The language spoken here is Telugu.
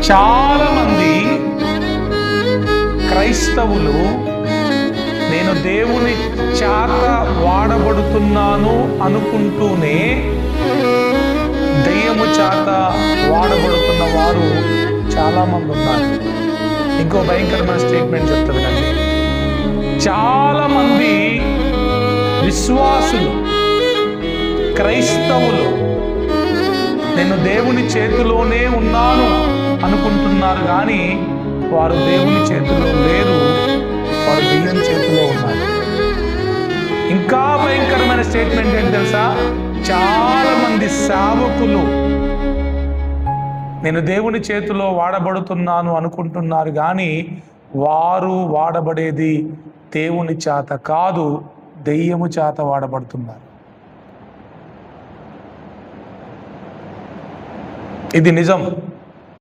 చాలామంది క్రైస్తవులు నేను దేవుని చేత వాడబడుతున్నాను అనుకుంటూనే దెయ్యము చేత వాడబడుతున్న వారు చాలామంది ఉన్నారు. ఇంకో భయంకరమైన స్టేట్మెంట్ చెప్తారు కానీ చాలామంది విశ్వాసులు క్రైస్తవులు నేను దేవుని చేతిలోనే ఉన్నాను అనుకుంటున్నారు కానీ వారు దేవుని చేతిలో లేరు, వారు దెయ్యం చేతిలో ఉన్నారు. ఇంకా భయంకరమైన స్టేట్మెంట్ ఏంటి తెలుసా? చాలా మంది సేవకులు నేను దేవుని చేతిలో వాడబడుతున్నాను అనుకుంటున్నారు కానీ వారు వాడబడేది దేవుని చేత కాదు, దెయ్యము చేత వాడబడుతున్నారు. ఇది నిజం.